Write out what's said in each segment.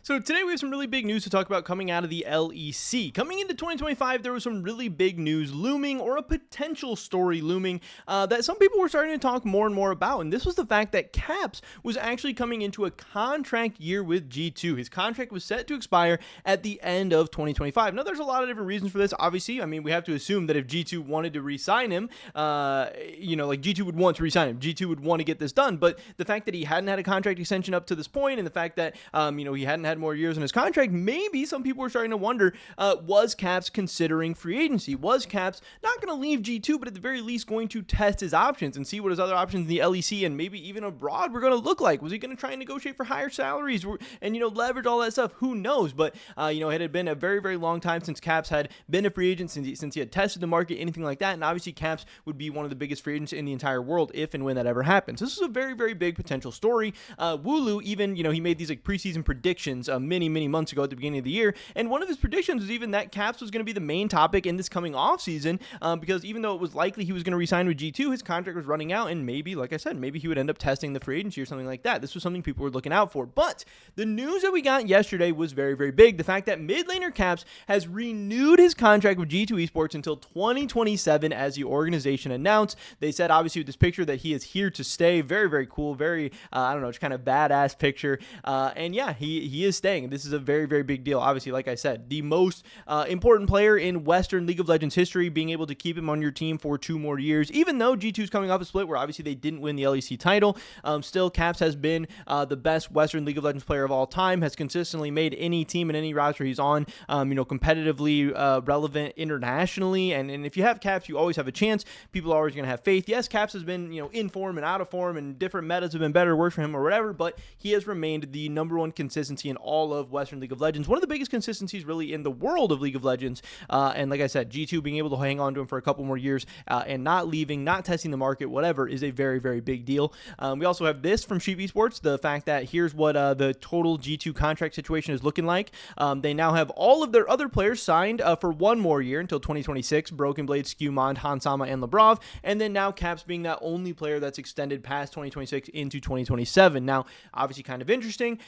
So today we have some really big news to talk about coming out of the LEC. Coming into 2025, there was some really big news looming, or a potential story looming, that some people were starting to talk more and more about. And this was the fact that Caps was actually coming into a contract year with G2. His contract was set to expire at the end of 2025. Now, there's a lot of different reasons for this. Obviously, I mean, we have to assume that if G2 wanted to re-sign him, like G2 would want to re-sign him. G2 would want to get this done. But the fact that he hadn't had a contract extension up to this point, and the fact that, he hadn't had more years in his contract, maybe some people were starting to wonder, was Caps considering free agency? Was Caps not going to leave G2, but at the very least going to test his options and see what his other options in the LEC and maybe even abroad were going to look like? Was he going to try and negotiate for higher salaries and, leverage all that stuff? Who knows? But, it had been a very, very long time since Caps had been a free agent, since he had tested the market, anything like that. And obviously Caps would be one of the biggest free agents in the entire world if and when that ever happens. This is a very, very big potential story. Wooloo even, he made these like preseason predictions many months ago at the beginning of the year, and one of his predictions was even that Caps was going to be the main topic in this coming offseason, because even though it was likely he was going to resign with G2, his contract was running out, and maybe, like I said, maybe he would end up testing the free agency or something like that. This was something people were looking out for. But the news that we got yesterday was very, very big. The fact that mid laner Caps has renewed his contract with G2 Esports until 2027, as the organization announced. They said, obviously, with this picture, that he is here to stay. Very, very cool. Very, just kind of badass picture. And yeah, he is staying. This is a very, very big deal. Obviously, like I said, the most important player in Western League of Legends history, being able to keep him on your team for 2 more years, even though G2 is coming off a split where obviously they didn't win the LEC title. Still, Caps has been the best Western League of Legends player of all time, has consistently made any team and any roster he's on, competitively relevant internationally. And if you have Caps, you always have a chance. People are always going to have faith. Yes, Caps has been, in form and out of form, and different metas have been better or worse for him or whatever, but he has remained the number one consistency in all of Western League of Legends. One of the biggest consistencies really in the world of League of Legends. And like I said, G2 being able to hang on to him for a couple more years and not leaving, not testing the market, whatever, is a very, very big deal. We also have this from Sheep Esports, the fact that here's what the total G2 contract situation is looking like. They now have all of their other players signed for 1 more year until 2026, Broken Blade, Skewmond, Hansama, and Labrov, and then now Caps being that only player that's extended past 2026 into 2027. Now, obviously kind of interesting.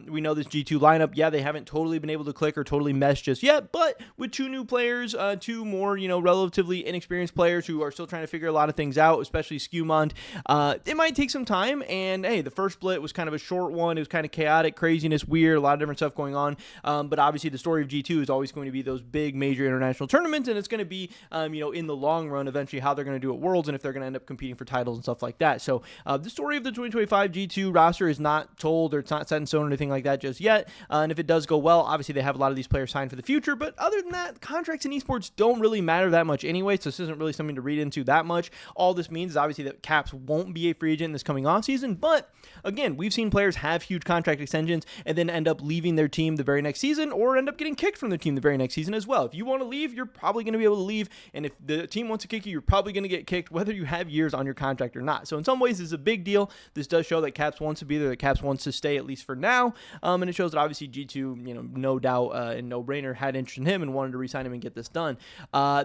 We know this G2 lineup, yeah, they haven't totally been able to click or totally mesh just yet, but with 2 new players, 2 more, relatively inexperienced players who are still trying to figure a lot of things out, especially Skewmond, it might take some time. And hey, the first split was kind of a short one. It was kind of chaotic, craziness, weird, a lot of different stuff going on. But obviously the story of G2 is always going to be those big major international tournaments, and it's going to be, in the long run, eventually how they're going to do at Worlds and if they're going to end up competing for titles and stuff like that. So the story of the 2025 G2 roster is not told, or it's not set in stone or anything like that just yet. And if it does go well, obviously they have a lot of these players signed for the future. But other than that, contracts in esports don't really matter that much anyway, so this isn't really something to read into that much. All this means is obviously that Caps won't be a free agent in this coming off season. But again, we've seen players have huge contract extensions and then end up leaving their team the very next season, or end up getting kicked from their team the very next season as well. If you want to leave, you're probably going to be able to leave. And if the team wants to kick you, you're probably going to get kicked, whether you have years on your contract or not. So in some ways, this is a big deal. This does show that Caps wants to be there, that Caps wants to stay, at least for now. And it shows that obviously G2, no doubt and no-brainer, had interest in him and wanted to re-sign him and get this done.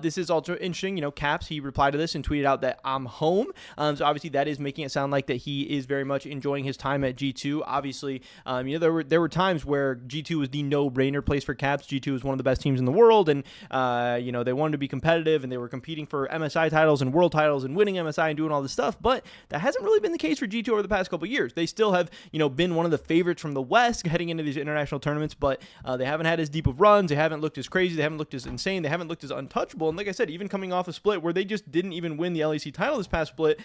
This is also interesting. Caps, he replied to this and tweeted out that I'm home. So obviously that is making it sound like that he is very much enjoying his time at G2. Obviously, there were times where G2 was the no-brainer place for Caps. G2 was one of the best teams in the world, and they wanted to be competitive, and they were competing for MSI titles and world titles and winning MSI and doing all this stuff. But that hasn't really been the case for G2 over the past couple of years. They still have, been one of the favorites from the West heading into these international tournaments, but they haven't had as deep of runs. They haven't looked as crazy. They haven't looked as insane. They haven't looked as untouchable. And like I said, even coming off a split where they just didn't even win the LEC title this past split,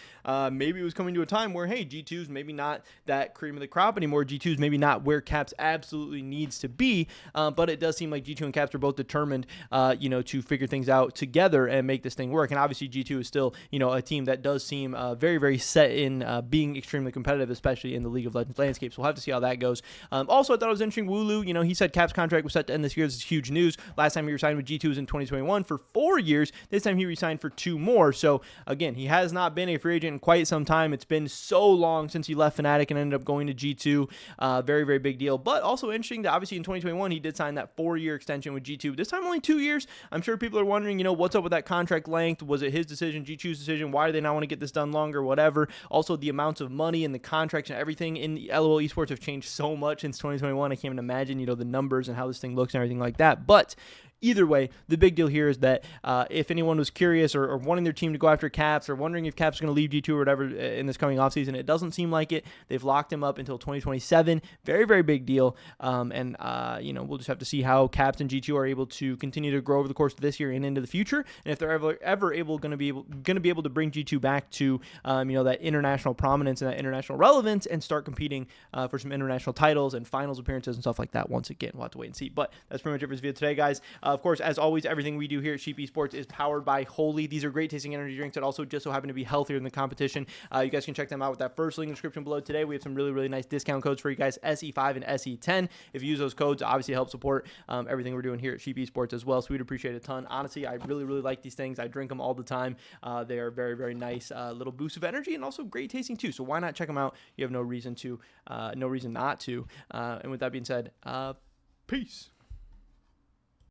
maybe it was coming to a time where, hey, G2's maybe not that cream of the crop anymore. G2's maybe not where Caps absolutely needs to be, but it does seem like G2 and Caps are both determined, to figure things out together and make this thing work. And obviously G2 is still, a team that does seem very, very set in being extremely competitive, especially in the League of Legends landscape. So we'll have to see how that goes. Also, I thought it was interesting, Wooloo, he said Caps contract was set to end this year. This is huge news. Last time he resigned with G2 was in 2021 for 4 years. This time he resigned for 2 more. So again, he has not been a free agent in quite some time. It's been so long since he left Fnatic and ended up going to G2. Very, very big deal. But also interesting that obviously in 2021, he did sign that 4-year extension with G2. This time only 2 years. I'm sure people are wondering, what's up with that contract length? Was it his decision, G2's decision? Why do they not want to get this done longer? Whatever. Also, the amounts of money and the contracts and everything in the LOL esports have changed so much since 2021. 2021. I can't even imagine, the numbers and how this thing looks and everything like that. But either way, the big deal here is that if anyone was curious or wanting their team to go after Caps or wondering if Caps is going to leave G2 or whatever in this coming offseason, it doesn't seem like it. They've locked him up until 2027. Very, very big deal. We'll just have to see how Caps and G2 are able to continue to grow over the course of this year and into the future, and if they're ever going to be able to bring G2 back to that international prominence and that international relevance and start competing for some international titles and finals appearances and stuff like that. Once again, we'll have to wait and see. But that's pretty much it for this video today, guys. Of course, as always, everything we do here at Sheep Esports is powered by Holy. These are great tasting energy drinks that also just so happen to be healthier than the competition. You guys can check them out with that first link in the description below today. We have some really, really nice discount codes for you guys, SE5 and SE10. If you use those codes, obviously help support everything we're doing here at Sheep Esports as well. So we'd appreciate it a ton. Honestly, I really, really like these things. I drink them all the time. They are very, very nice little boost of energy and also great tasting too. So why not check them out? You have no reason not to. And with that being said, peace.